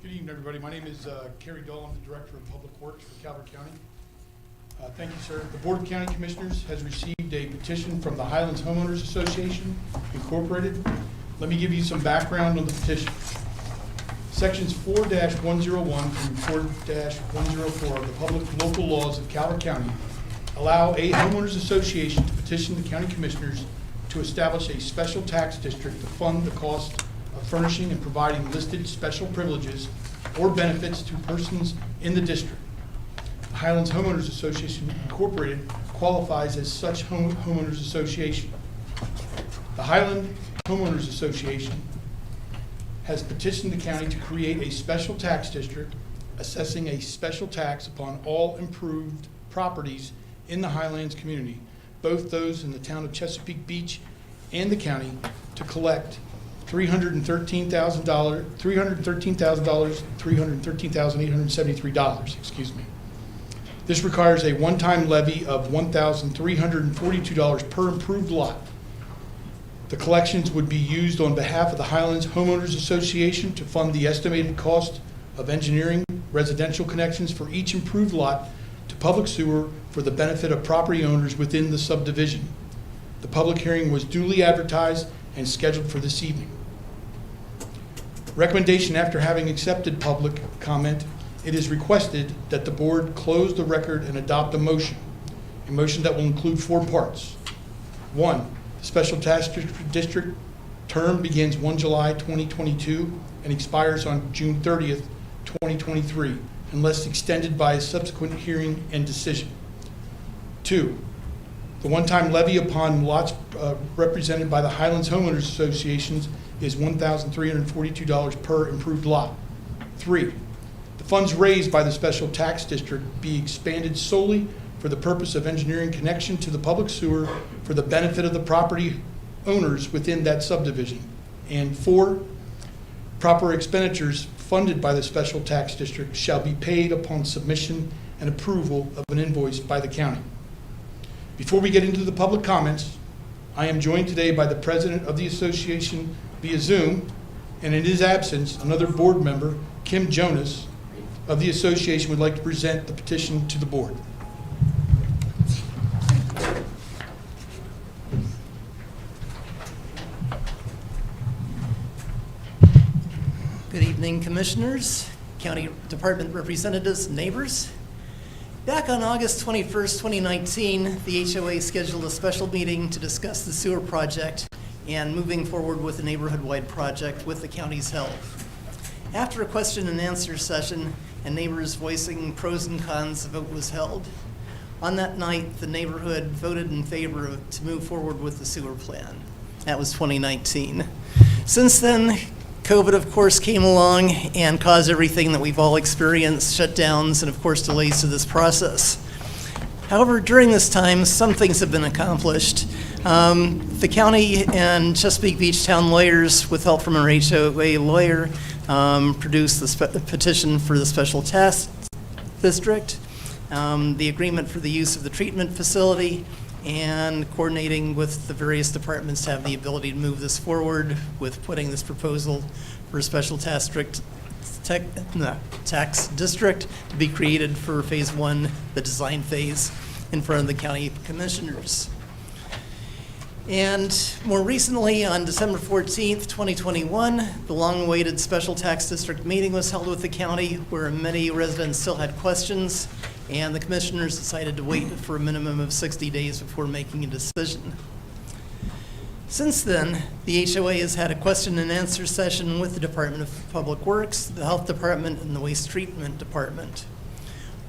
Good evening, everybody. My name is Kerry Dahl. I'm the Director of Public Works for Calvert County. Thank you, sir. The Board of County Commissioners has received a petition from the Highlands Homeowners Association, Incorporated. Let me give you some background on the petition. Sections 4-101 through 4-104 of the Public Local Laws of Calvert County allow a homeowners association to petition the county commissioners to establish a special tax district to fund the cost of furnishing and providing listed special privileges or benefits to persons in the district. The Highlands Homeowners Association Incorporated qualifies as such homeowners association. The Highland Homeowners Association has petitioned the county to create a special tax district, assessing a special tax upon all improved properties in the Highlands community, both those in the town of Chesapeake Beach and the county, to collect $313,873. Excuse me. This requires a one-time levy of $1,342 per improved lot. The collections would be used on behalf of the Highlands Homeowners Association to fund the estimated cost of engineering residential connections for each improved lot to public sewer for the benefit of property owners within the subdivision. The public hearing was duly advertised and scheduled for this evening. Recommendation: after having accepted public comment, it is requested that the board close the record and adopt a motion that will include 4 parts. 1, the special tax district term begins 1 July 2022 and expires on June 30th, 2023, unless extended by a subsequent hearing and decision. 2, the one-time levy upon lots represented by the Highlands Homeowners Associations is $1,342 per improved lot. 3, the funds raised by the special tax district be expanded solely for the purpose of engineering connection to the public sewer for the benefit of the property owners within that subdivision. And 4, proper expenditures funded by the special tax district shall be paid upon submission and approval of an invoice by the county. Before we get into the public comments, I am joined today by the president of the association via Zoom, and in his absence, another board member, Kim Jonas, of the association, would like to present the petition to the board. Good evening, commissioners, county department representatives, and neighbors. Back on August 21st, 2019, the HOA scheduled a special meeting to discuss the sewer project and moving forward with a neighborhood-wide project with the county's help. After a question and answer session and neighbors voicing pros and cons, a vote was held. On that night, the neighborhood voted in favor to move forward with the sewer plan. That was 2019. Since then, COVID, of course, came along and caused everything that we've all experienced, shutdowns, and of course, delays to this process. However, during this time, some things have been accomplished. The county and Chesapeake Beach town lawyers, with help from our HOA lawyer, produced the petition for the special tax district, the agreement for the use of the treatment facility, and coordinating with the various departments to have the ability to move this forward with putting this proposal for a special tax district to be created for phase 1, the design phase, in front of the county commissioners. And more recently, on December 14th, 2021, the long-awaited special tax district meeting was held with the county, where many residents still had questions, and the commissioners decided to wait for a minimum of 60 days before making a decision. Since then, the HOA has had a question and answer session with the Department of Public Works, the Health Department, and the Waste Treatment Department.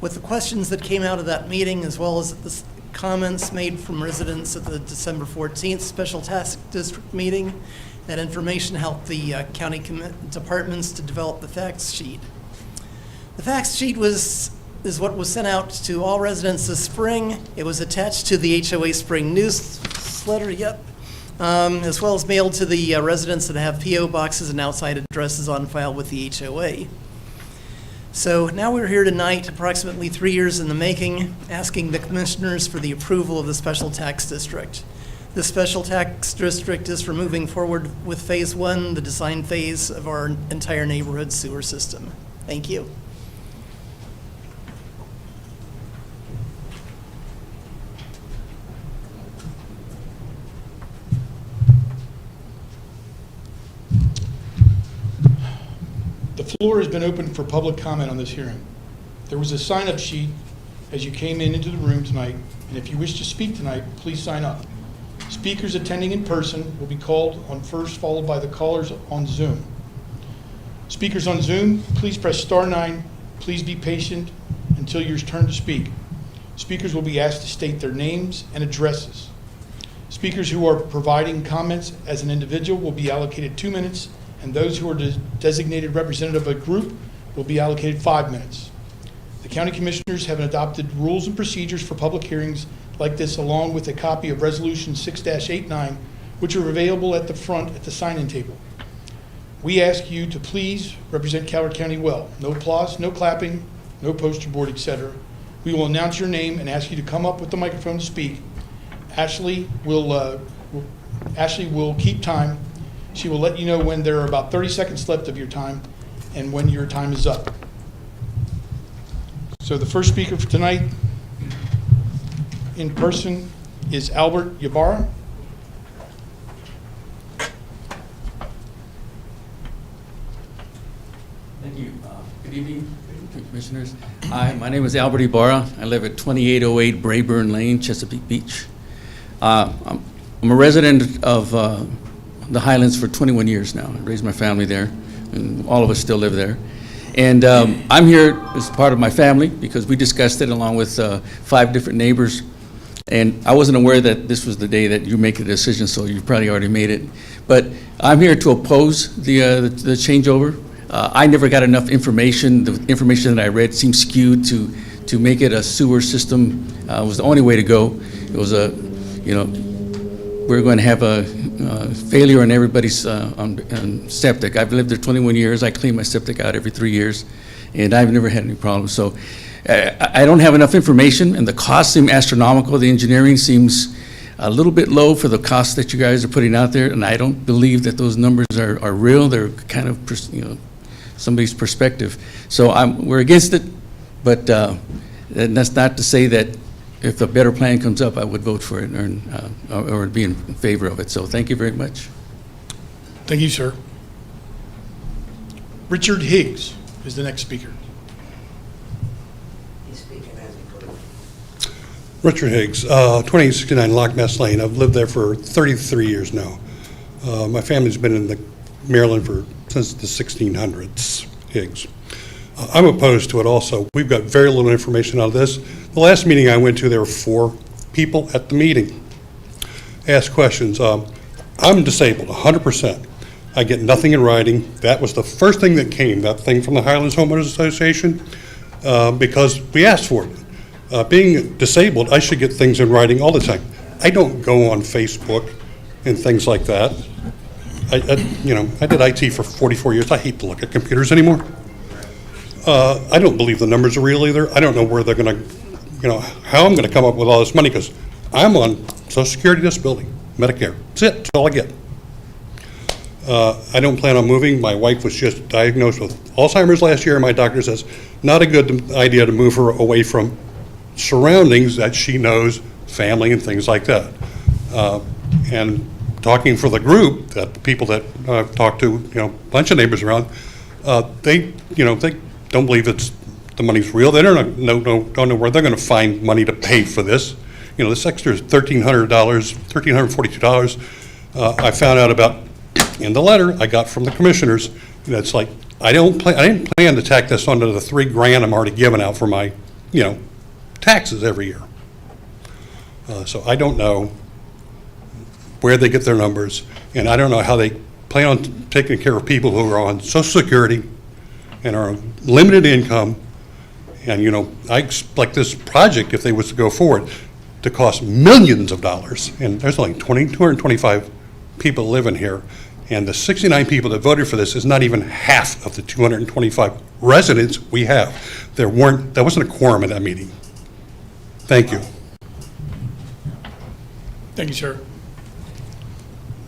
With the questions that came out of that meeting, as well as the comments made from residents at the December 14th special tax district meeting, that information helped the county departments to develop the facts sheet. The facts sheet is what was sent out to all residents this spring. It was attached to the HOA spring newsletter, as well as mailed to the residents that have P.O. boxes and outside addresses on file with the HOA. So now we're here tonight, approximately 3 years in the making, asking the commissioners for the approval of the special tax district. The special tax district is for moving forward with Phase 1, the design phase of our entire neighborhood sewer system. Thank you. The floor has been open for public comment on this hearing. There was a sign-up sheet as you came into the room tonight, and if you wish to speak tonight, please sign up. Speakers attending in person will be called on first, followed by the callers on Zoom. Speakers on Zoom, please press *9. Please be patient until your turn to speak. Speakers will be asked to state their names and addresses. Speakers who are providing comments as an individual will be allocated 2 minutes, and those who are designated representative of a group will be allocated 5 minutes. The County Commissioners have adopted rules and procedures for public hearings like this, along with a copy of Resolution 6-89, which are available at the front at the sign-in table. We ask you to please represent Coward County well. No applause, no clapping, no poster board, etc. We will announce your name and ask you to come up with the microphone to speak. Ashley will keep time. She will let you know when there are about 30 seconds left of your time and when your time is up. So the first speaker for tonight in person is Albert Ybarra. Thank you. Good evening, Commissioners. Hi, my name is Albert Ybarra. I live at 2808 Brayburn Lane, Chesapeake Beach. I'm a resident of the Highlands for 21 years now. I raised my family there, and all of us still live there. And I'm here as part of my family because we discussed it along with 5 different neighbors. And I wasn't aware that this was the day that you make the decision, so you probably already made it. But I'm here to oppose the changeover. I never got enough information. The information that I read seemed skewed to make it a sewer system. Was the only way to go. It was we're going to have a failure on everybody's on septic. I've lived there 21 years. I clean my septic out every 3 years, and I've never had any problems. So I don't have enough information, and the costs seem astronomical. The engineering seems a little bit low for the costs that you guys are putting out there, and I don't believe that those numbers are real. They're kind of somebody's perspective. So we're against it, but that's not to say that if a better plan comes up, I would vote for it or be in favor of it. So thank you very much. Thank you, sir. Richard Higgs is the next speaker. Richard Higgs, 2869 Loch Ness Lane. I've lived there for 33 years now. My family's been in Maryland since the 1600s, Higgs. I'm opposed to it also. We've got very little information out of this. The last meeting I went to, there were 4 people at the meeting. Asked questions. I'm disabled, 100%. I get nothing in writing. That was the first thing that came, that thing from the Highlands Homeowners Association, because we asked for it. Being disabled, I should get things in writing all the time. I don't go on Facebook and things like that. I did IT for 44 years. I hate to look at computers anymore. I don't believe the numbers are real either. I don't know where they're going to, how I'm going to come up with all this money, because I'm on Social Security disability, Medicare. That's it. That's all I get. I don't plan on moving. My wife was just diagnosed with Alzheimer's last year, and my doctor says not a good idea to move her away from surroundings that she knows, family and things like that. And talking for the group, that the people that I've talked to, a bunch of neighbors around, they don't believe the money's real. They don't know where they're going to find money to pay for this. This extra is $1,342. I found out about in the letter I got from the commissioners. It's like I didn't plan to tack this onto the $3,000 I'm already giving out for my, taxes every year. So I don't know where they get their numbers, and I don't know how they plan on taking care of people who are on Social Security and are on limited income. And I expect this project, if they was to go forward, to cost millions of dollars. And there's only 225 people living here, and the 69 people that voted for this is not even half of the 225 residents we have. There wasn't a quorum at that meeting. Thank you. Thank you, sir.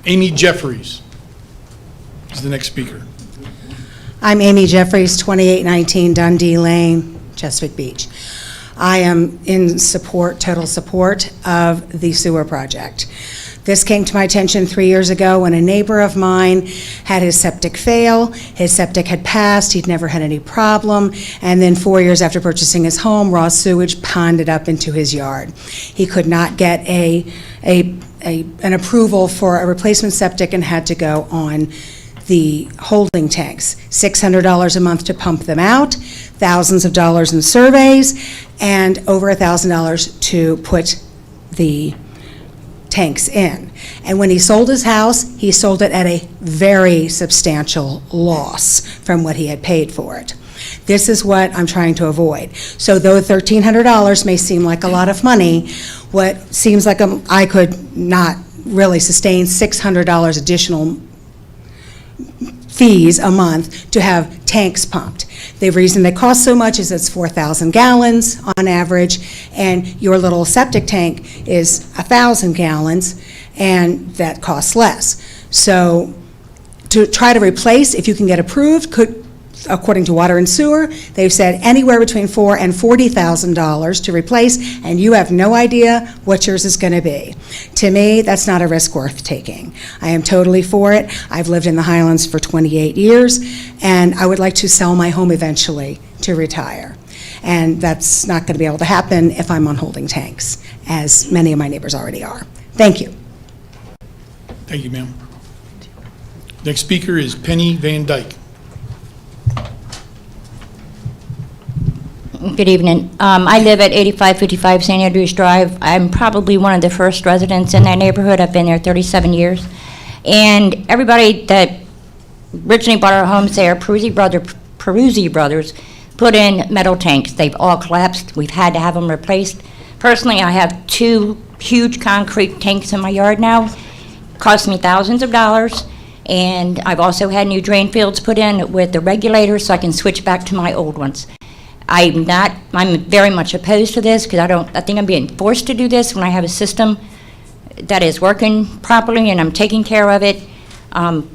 Amy Jeffries is the next speaker. I'm Amy Jeffries, 2819 Dundee Lane, Chesapeake Beach. I am in support, total support of the sewer project. This came to my attention 3 years ago when a neighbor of mine had his septic fail. His septic had passed, he'd never had any problem, and then 4 years after purchasing his home, raw sewage ponded up into his yard. He could not get an approval for a replacement septic and had to go on the holding tanks. $600 a month to pump them out, thousands of dollars in surveys, and over $1,000 to put the tanks in. And when he sold his house, he sold it at a very substantial loss from what he had paid for it. This is what I'm trying to avoid. So though $1,300 may seem like a lot of money, what seems like I could not really sustain $600 additional fees a month to have tanks pumped. The reason they cost so much is it's 4,000 gallons on average, and your little septic tank is 1,000 gallons, and that costs less. So to try to replace, if you can get approved, according to Water and Sewer, they've said anywhere between $4,000 and $40,000 to replace, and you have no idea what yours is going to be. To me, that's not a risk worth taking. I am totally for it. I've lived in the Highlands for 28 years, and I would like to sell my home eventually to retire. And that's not going to be able to happen if I'm on holding tanks, as many of my neighbors already are. Thank you. Thank you, ma'am. Next speaker is Penny Van Dyke. Good evening. I live at 8555 St. Andrews Drive. I'm probably one of the first residents in that neighborhood. I've been there 37 years. And everybody that originally bought our homes there, Peruzzi Brothers, put in metal tanks. They've all collapsed. We've had to have them replaced. Personally, I have 2 huge concrete tanks in my yard now. Cost me thousands of dollars. And I've also had new drain fields put in with the regulators so I can switch back to my old ones. I'm very much opposed to this because I think I'm being forced to do this when I have a system that is working properly and I'm taking care of it. I'm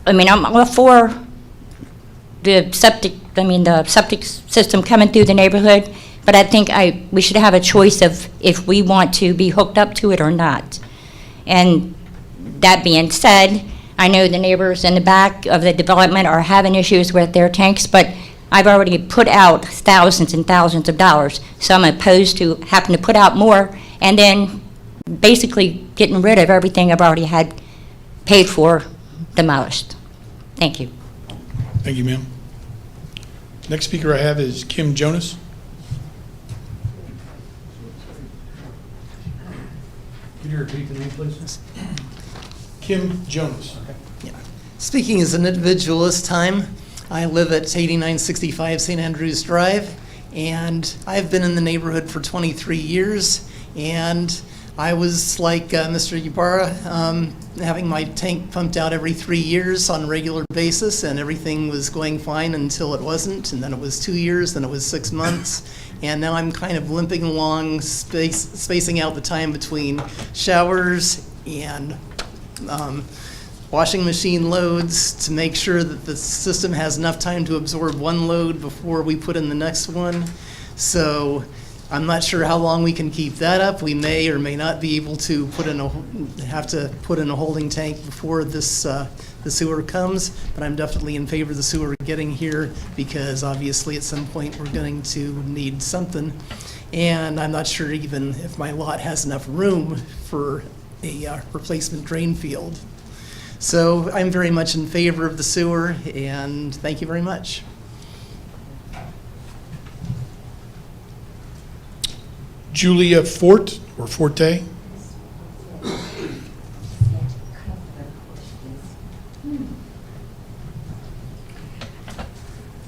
all for the septic system coming through the neighborhood, but I think we should have a choice of if we want to be hooked up to it or not. And that being said, I know the neighbors in the back of the development are having issues with their tanks, but I've already put out thousands and thousands of dollars, so I'm opposed to having to put out more and then basically getting rid of everything I've already had paid for, demolished. Thank you. Thank you, ma'am. Next speaker I have is Kim Jonas. Can you repeat the name, please? Kim Jonas. Speaking as an individual this time, I live at 8965 St. Andrews Drive, and I've been in the neighborhood for 23 years, and I was like Mr. Ybarra, having my tank pumped out every 3 years on a regular basis, and everything was going fine until it wasn't, and then it was 2 years, then it was 6 months, and now I'm kind of limping along, spacing out the time between showers and washing machine loads to make sure that the system has enough time to absorb one load before we put in the next one. So I'm not sure how long we can keep that up. We may or may not be able to have to put in a holding tank before this the sewer comes, but I'm definitely in favor of the sewer getting here because obviously at some point we're going to need something. And I'm not sure even if my lot has enough room for a replacement drain field. So I'm very much in favor of the sewer, and thank you very much. Julia Forte.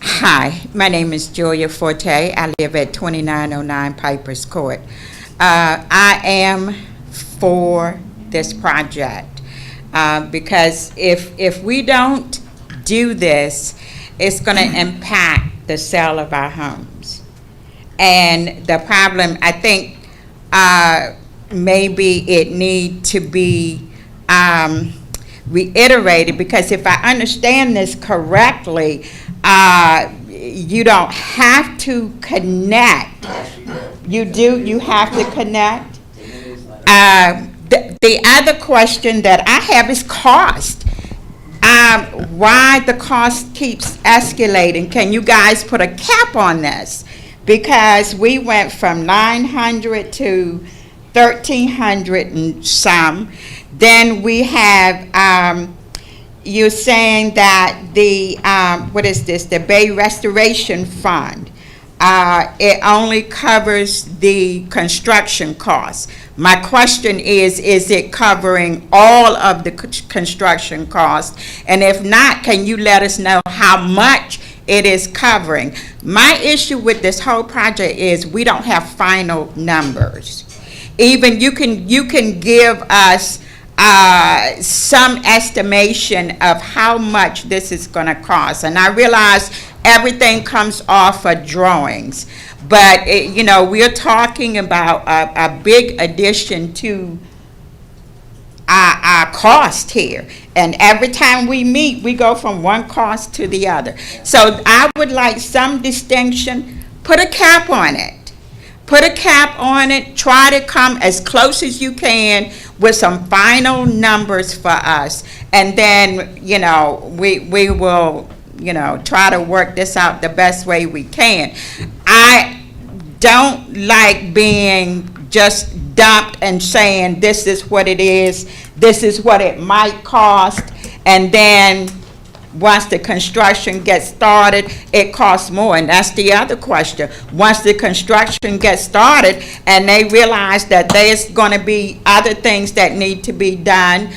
Hi, my name is Julia Forte. I live at 2909 Piper's Court. I am for this project. Because if we don't do this, it's going to impact the sale of our homes. And the problem, I think, maybe it need to be reiterated, because if I understand this correctly, you don't have to connect. You do, you have to connect. The other question that I have is cost. Why the cost keeps escalating? Can you guys put a cap on this? Because we went from 900 to 1,300 and some. Then we have, you're saying that the, what is this, the Bay Restoration Fund, it only covers the construction costs. My question is it covering all of the construction costs? And if not, can you let us know how much it is covering? My issue with this whole project is we don't have final numbers. Even you can give us some estimation of how much this is going to cost. And I realize everything comes off of drawings, but you know, we're talking about a big addition to our cost here. And every time we meet, we go from one cost to the other. So I would like some distinction. Put a cap on it. Put a cap on it. Try to come as close as you can with some final numbers for us. And then, you know, we will, you know, try to work this out the best way we can. I don't like being just dumped and saying this is what it is, this is what it might cost, and then once the construction gets started, it costs more. And that's the other question. Once the construction gets started and they realize that there's going to be other things that need to be done,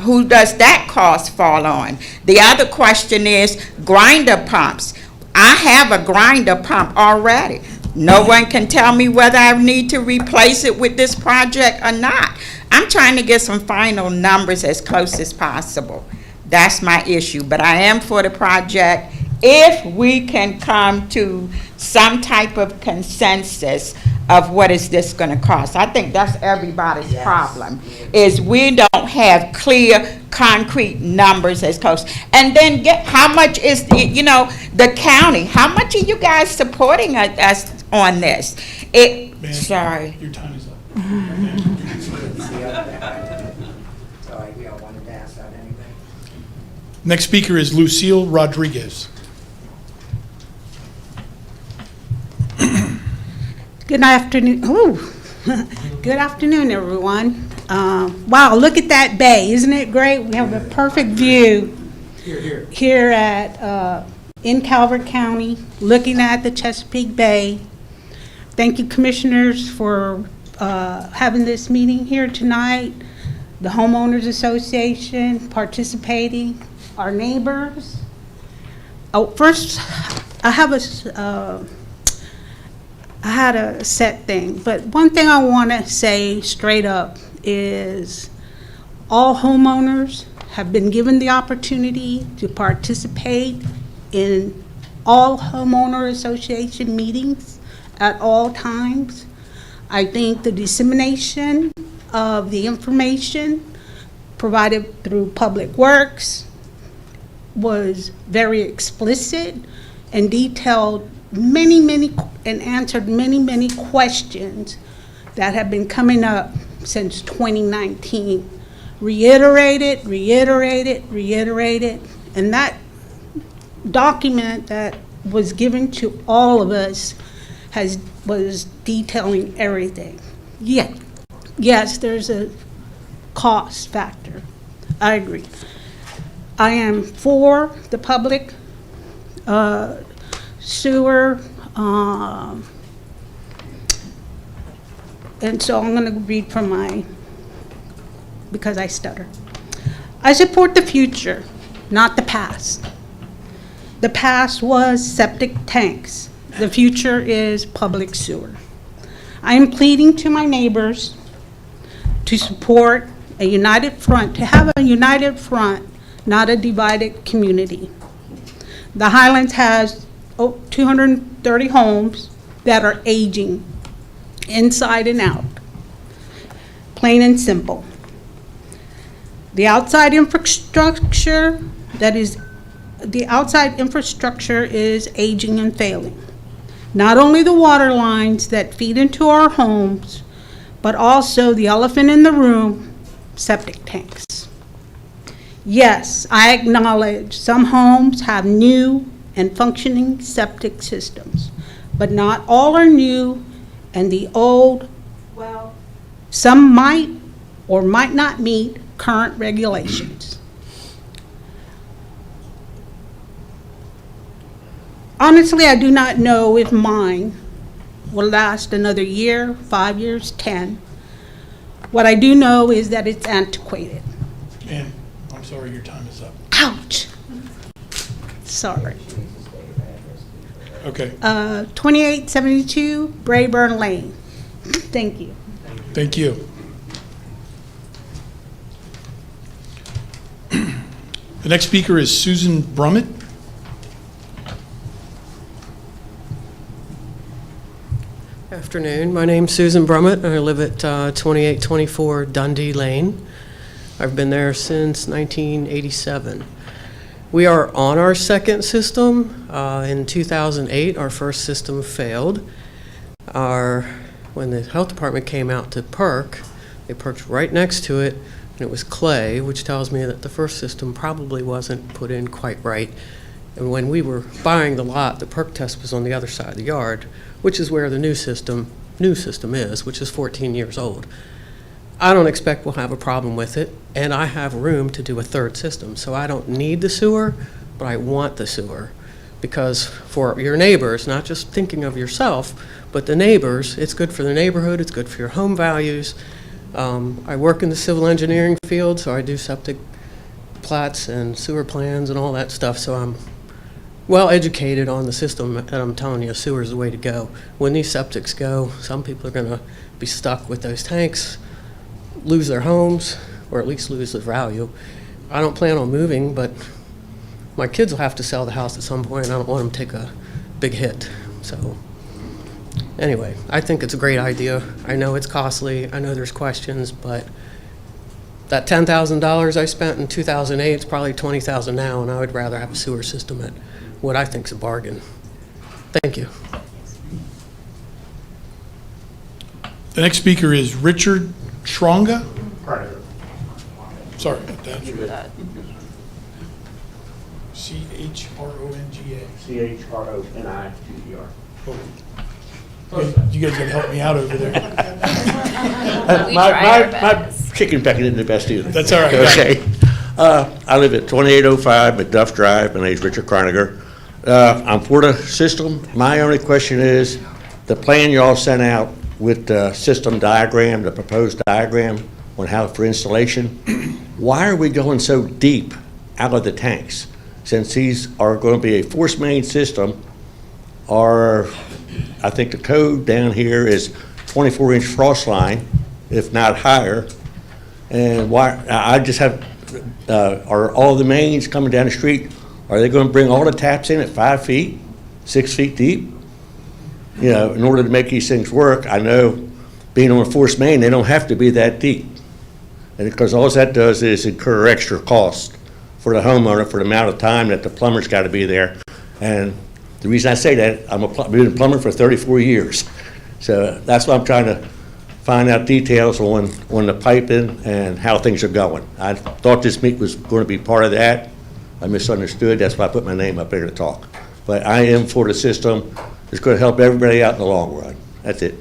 who does that cost fall on? The other question is grinder pumps. I have a grinder pump already. No one can tell me whether I need to replace it with this project or not. I'm trying to get some final numbers as close as possible. That's my issue, but I am for the project if we can come to some type of consensus of what is this going to cost. I think that's everybody's problem, is we don't have clear, concrete numbers as close. And then get how much is, you know, the county, how much are you guys supporting us on this? Ma'am, Sorry. Your time is up. Next speaker is Lucille Rodriguez. Good afternoon. Ooh. Good afternoon, everyone. Wow, look at that bay. Isn't it great? We have a perfect view here at in Calvert County, looking at the Chesapeake Bay. Thank you, commissioners, for having this meeting here tonight. The Homeowners Association participating, our neighbors. Oh, first, I had a set thing, but one thing I want to say straight up is all homeowners have been given the opportunity to participate in all homeowner association meetings at all times. I think the dissemination of the information provided through Public Works was very explicit and detailed and answered many questions that have been coming up since 2019. Reiterated, and that document that was given to all of us was detailing everything. Yes, there's a cost factor. I agree. I am for the public sewer, and so I'm going to read from because I stutter. I support the future, not the past. The past was septic tanks. The future is public sewer. I am pleading to my neighbors to support a united front, to have a united front, not a divided community. The Highlands has 230 homes that are aging inside and out, plain and simple. The outside infrastructure is aging and failing. Not only the water lines that feed into our homes, but also the elephant in the room, septic tanks. Yes, I acknowledge some homes have new and functioning septic systems, but not all are new, and the old, well, some might or might not meet current regulations. Honestly, I do not know if mine will last another year, 5 years, 10. What I do know is that it's antiquated. Ma'am, I'm sorry, your time is up. Ouch. Sorry. Okay, 2872 Brayburn Lane. Thank you. thank you. The next speaker is Susan Brummett. Afternoon. My name's Susan Brummett, and I live at 2824 Dundee Lane. I've been there since 1987. We are on our second system. In 2008, our first system failed. When the health department came out to perk, they perked right next to it, and it was clay, which tells me that the first system probably wasn't put in quite right. And when we were buying the lot, the perk test was on the other side of the yard, which is where the new system is, which is 14 years old. I don't expect we'll have a problem with it, and I have room to do a third system. So I don't need the sewer, but I want the sewer. Because for your neighbors, not just thinking of yourself, but the neighbors, it's good for the neighborhood, it's good for your home values. I work in the civil engineering field, so I do septic plats and sewer plans and all that stuff, so I'm well educated on the system, and I'm telling you, sewer is the way to go. When these septics go, some people are gonna be stuck with those tanks, lose their homes, or at least lose the value. I don't plan on moving, but my kids will have to sell the house at some point, and I don't want them to take a big hit. So anyway, I think it's a great idea. I know it's costly, I know there's questions, but that $10,000 I spent in 2008 is probably $20,000 now, and I would rather have a sewer system at what I think is a bargain. Thank you. The next speaker is Richard Schronga. Sorry about that. C-H-R-O-N-G-A. C-H-R-O-N-I-G-E-R. Oh. You guys gotta help me out over there. My chicken peck isn't the best either. That's all right. Okay. I live at 2805 McDuff Drive. My name's Richard Kreiniger. I'm for the system. My only question is, the plan you all sent out with the system diagram, the proposed diagram on how for installation, why are we going so deep out of the tanks? Since these are going to be a force main system, I think the code down here is 24-inch frost line, if not higher. And why, I just have, are all the mains coming down the street, are they going to bring all the taps in at 5 feet, 6 feet deep? You know, in order to make these things work, I know being on a force main, they don't have to be that deep. And because all that does is incur extra cost for the homeowner for the amount of time that the plumber's got to be there. And the reason I say that, I've been a plumber for 34 years. So that's why I'm trying to find out details on the piping and how things are going. I thought this meet was going to be part of that. I misunderstood. That's why I put my name up here to talk. But I am for the system. It's going to help everybody out in the long run. That's it.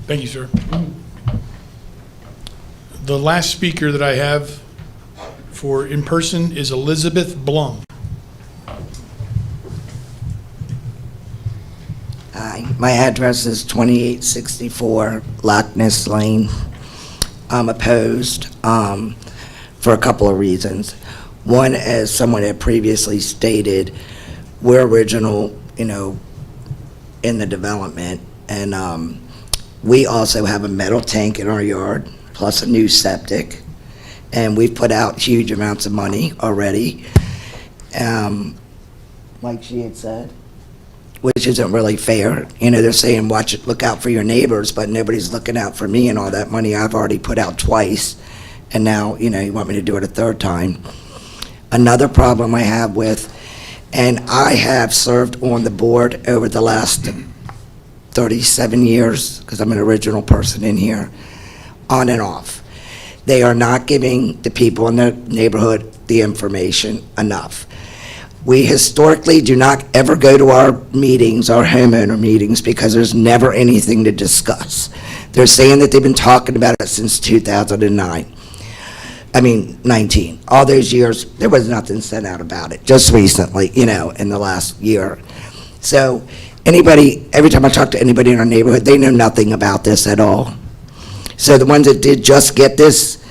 Thank you, sir. The last speaker that I have for in person is Elizabeth Blum. Hi, my address is 2864 Loch Ness Lane. I'm opposed for a couple of reasons. One, as someone had previously stated, we're original, in the development, and we also have a metal tank in our yard, plus a new septic, and we've put out huge amounts of money already, like she had said, which isn't really fair. They're saying, look out for your neighbors, but nobody's looking out for me and all that money I've already put out twice. and now, you want me to do it a third time. Another problem I have with, and I have served on the board over the last 37 years, because I'm an original person in here, on and off. They are not giving the people in the neighborhood the information enough. We historically do not ever go to our meetings, our homeowner meetings, because there's never anything to discuss. They're saying that they've been talking about it since 2009. 19. All those years, there was nothing sent out about it, just recently, in the last year. So every time I talk to anybody in our neighborhood, they know nothing about this at all. So the ones that did just get this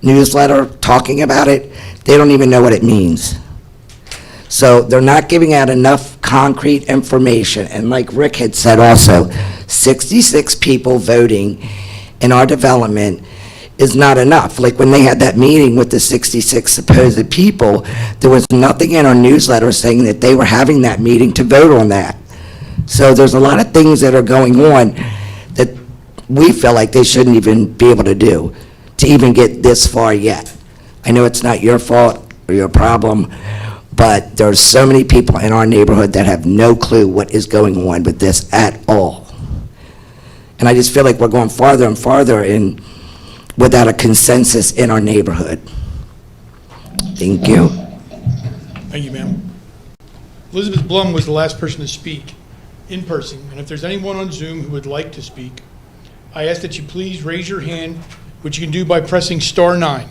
newsletter talking about it, they don't even know what it means. So they're not giving out enough concrete information. And like Rick had said also, 66 people voting in our development is not enough. Like when they had that meeting with the 66 supposed people, there was nothing in our newsletter saying that they were having that meeting to vote on that. So there's a lot of things that are going on that we feel like they shouldn't even be able to do, to even get this far yet. I know it's not your fault or your problem, but there's so many people in our neighborhood that have no clue what is going on with this at all. And I just feel like we're going farther and farther without a consensus in our neighborhood. Thank you. Thank you, ma'am. Elizabeth Blum was the last person to speak in person, and if there's anyone on Zoom who would like to speak, I ask that you please raise your hand, which you can do by pressing *9.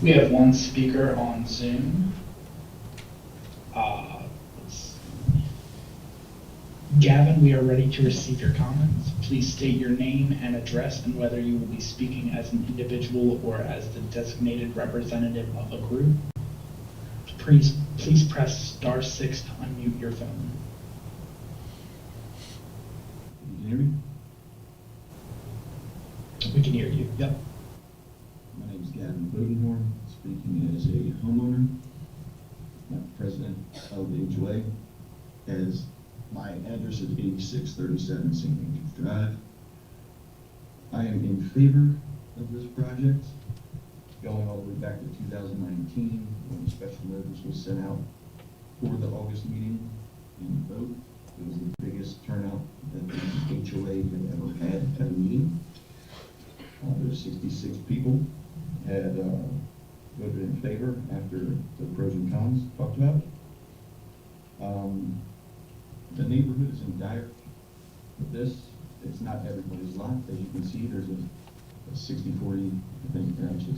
We have one speaker on Zoom. Let's see. Gavin, we are ready to receive your comments. Please state your name and address and whether you will be speaking as an individual or as the designated representative of a group. Please press *6 to unmute your phone. Can you hear me? We can hear you. Yep. My name is Gavin Bodenhorn, speaking as a homeowner, not president of the HOA, as my address is 8637 St. Andrews Drive. I am in favor of this project, going all the way back to 2019 when the special notice was sent out for the August meeting and vote. It was the biggest turnout that the HOA had ever had at a meeting. There's 66 people had voted in favor after the pros and cons talked about. The neighborhood is in dire with this. It's not everybody's lot. As you can see, there's a 60-40, I think actually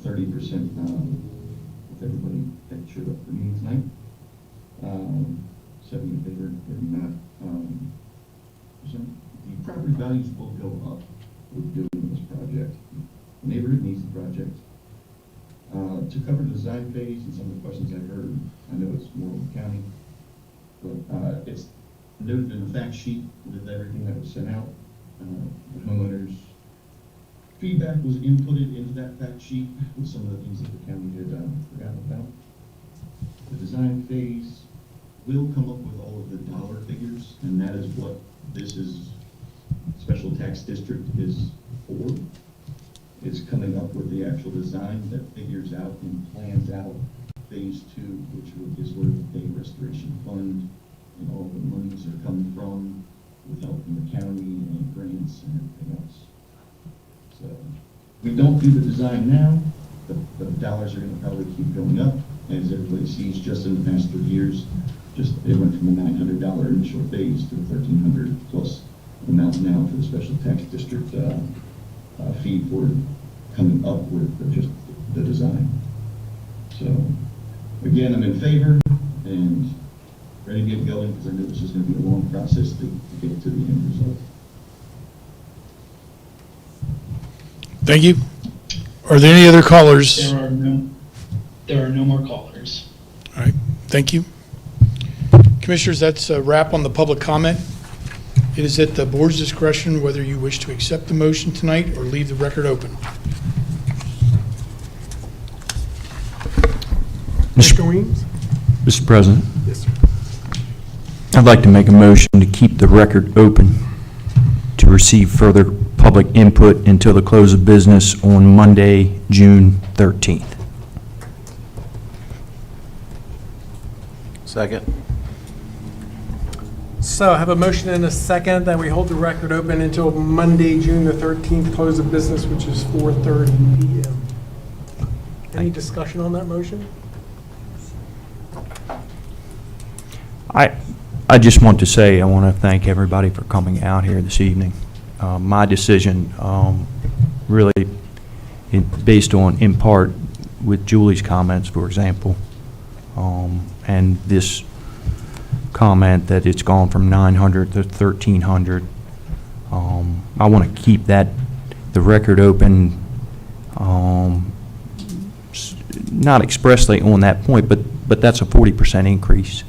30% with everybody that showed up for me tonight. 70 in favor, 30 not. The property values will go up with doing this project. The neighborhood needs the project. To cover the design phase and some of the questions I've heard, I know it's more of the county, but it's noted in the fact sheet with everything that was sent out. The homeowners' feedback was inputted into that fact sheet with some of the things that the county had forgotten about. The design phase will come up with all of the dollar figures, and that is what this is, special tax district is for. It's coming up with the actual design that figures out and plans out phase 2, which is where the Bay Restoration Fund and all the monies are coming from, with help from the county and grants and everything else. So we don't do the design now, the dollars are going to probably keep going up, as everybody sees. Just in the past 3 years, it went from a $900 initial phase to a $1,300 plus amount now for the special tax district fee for coming up with just the design. So again, I'm in favor and ready to get going, because I know this is going to be a long process to get to the end result. Thank you. Are there any other callers? There are no more callers. All right, thank you. Commissioners, that's a wrap on the public comment. It is at the board's discretion whether you wish to accept the motion tonight or leave the record open. Mr. Weems? Mr. President? Yes, sir. I'd like to make a motion to keep the record open to receive further public input until the close of business on Monday, June 13th. Second. So I have a motion and a second that we hold the record open until Monday, June the 13th, close of business, which is 4:30 PM. Any discussion on that motion? I just want to say, I want to thank everybody for coming out here this evening. My decision really based on, in part, with Julie's comments, for example, and this comment that it's gone from 900 to 1,300. I want to keep the record open, not expressly on that point, but that's a 40% increase.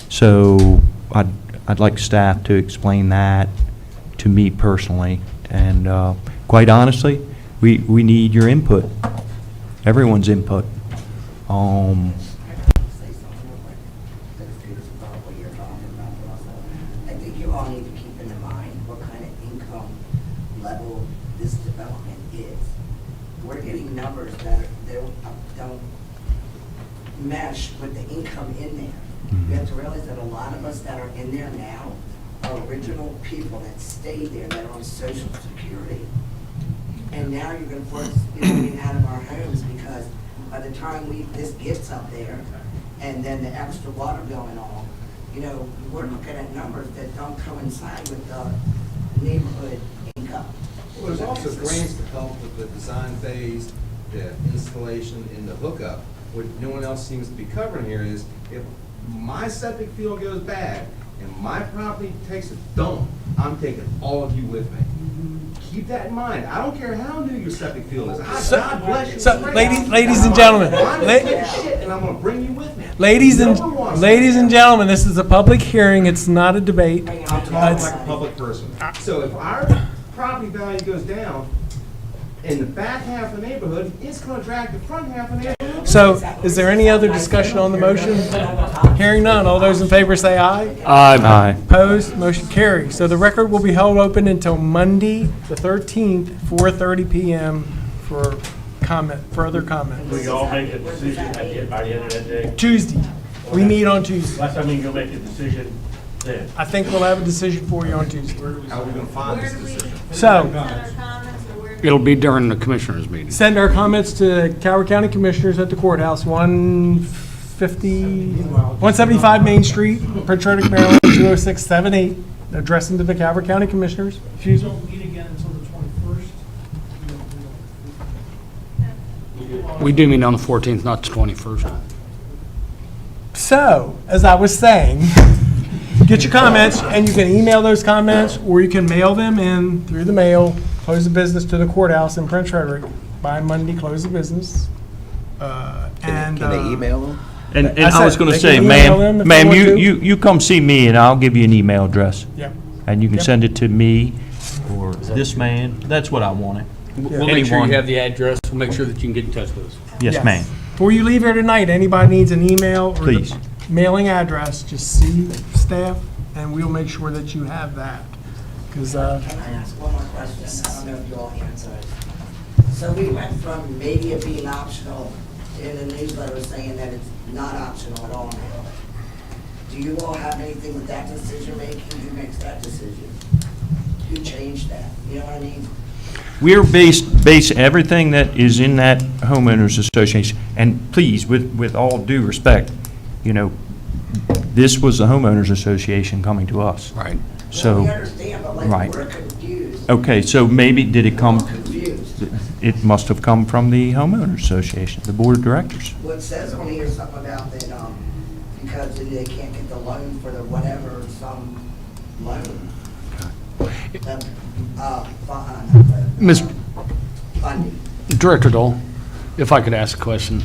So I'd like staff to explain that to me personally, and quite honestly, we need your input, everyone's input. I think you all need to keep in mind what kind of income level this development is. We're getting numbers that don't mesh with the income in there. You have to realize that a lot of us that are in there now are original people that stayed there, that are on Social Security. And now you're going to force us getting out of our homes, because by the time this gets up there, and then the extra water going on, we're looking at numbers that don't coincide with the neighborhood income. Well, there's also grants to help with the design phase, the installation, and the hookup. What no one else seems to be covering here is, if my septic field goes bad and my property takes a dump, I'm taking all of you with me. Keep that in mind. I don't care how new your septic field is. God bless you. So, ladies and gentlemen, I'm gonna take a shit and I'm gonna bring you with me. ladies and gentlemen, this is a public hearing. It's not a debate. I'm talking like a public person. So if our property value goes down in the back half of the neighborhood, it's gonna drag the front half of the neighborhood. So, is there any other discussion on the motion? Hearing none, all those in favor say aye. Aye. Opposed, motion carries. So the record will be held open until Monday, the 13th, 4:30 PM for further comment. We all make a decision by the end of that day? Tuesday. We meet on Tuesday. Last time you'll make a decision then? I think we'll have a decision for you on Tuesday. How are we gonna find this decision? So, It'll be during the commissioners' meeting. send our comments to Coward County Commissioners at the courthouse, 175 Main Street, Prince Redick, Maryland, 20678, addressing to the Coward County Commissioners. Excuse me? We do meet on the 14th, not the 21st. So, as I was saying, get your comments, and you can email those comments, or you can mail them in through the mail, close the business to the courthouse in Prince Redick by Monday, close the business. Can they email them? And I I was said going to they say, can email them if ma'am, they want to. you come see me, and I'll give you an email address. Yeah. And you can Yep. send it to me or this man. That's what I wanted. We'll make sure Anyone. you have the address. We'll make sure that you can get in touch with us. Yes, ma'am. Before you leave here tonight, anybody needs an email or Please. the mailing address, just see staff, and we'll make sure that you have that. Because, Can I ask one more question? I don't know if you all answer it. So we went from maybe it being optional in the newsletter saying that it's not optional at all now. Do you all have anything with that decision making? Who makes that decision? Who changed that? You know what I mean? We're base everything that is in that homeowners association, and please, with all due respect, this was the homeowners association coming to us. Right. So, We understand, but right. we're confused. Okay, so maybe did it come? We're confused. It must have come from the homeowners association, the board of directors. Well, it says on here something about that, because they can't get the loan for the whatever, some loan. Mr. Funding. Director Dole, if I could ask a question.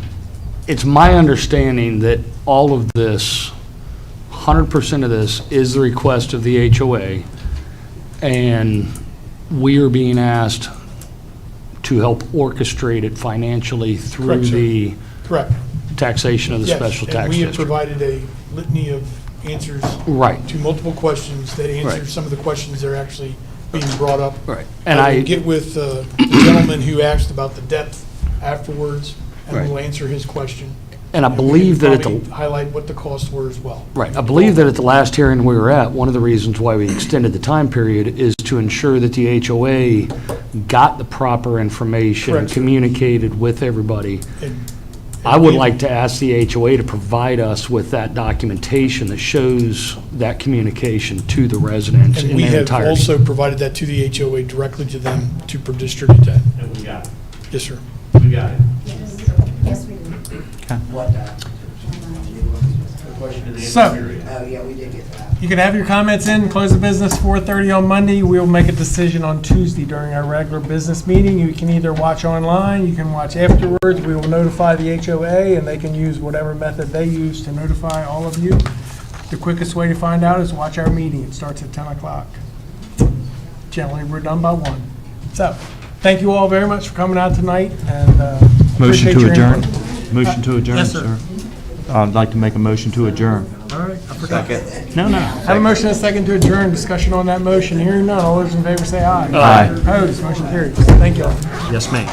It's my understanding that all of this, 100% of this, is the request of the HOA, and we are being asked to help orchestrate it financially through Correct, sir. the Correct. taxation of the Yes, special and tax we have district. provided a litany of answers Right. to multiple questions, that Right. answers some of the questions that are actually being brought up. Right. And I will I- get with the gentleman who asked about the depth afterwards, and Right. we'll answer his question. And I we believe can that at the, probably highlight what the costs were as well. right, I believe that at the last hearing we were at, one of the reasons why we extended the time period is to ensure that the HOA got the proper information and Correct, sir. communicated with everybody. And- I would like to ask the HOA to provide us with that documentation that shows that communication to the residents And in we their have entirety. also provided that to the HOA directly to them to distribute that. And we got it. Yes, sir. We got it. Yes, we do. What, So, oh, yeah, we did get that. you can have your comments in, close the business 4:30 on Monday. We'll make a decision on Tuesday during our regular business meeting. You can either watch online, you can watch afterwards. We will notify the HOA, and they can use whatever method they use to notify all of you. The quickest way to find out is watch our meeting. It starts at 10 o'clock. Generally, we're done by 1. So, thank you all very much for coming out tonight, and Motion appreciate to your adjourn. input. Motion to adjourn, Yes, sir. sir. I'd like to make a motion to adjourn. All right, I forgot. No, no. Have a motion and a second to adjourn. Discussion on that motion. Hearing none. All those in favor say aye. Aye. Opposed, motion carries. Thank you all. Yes, ma'am.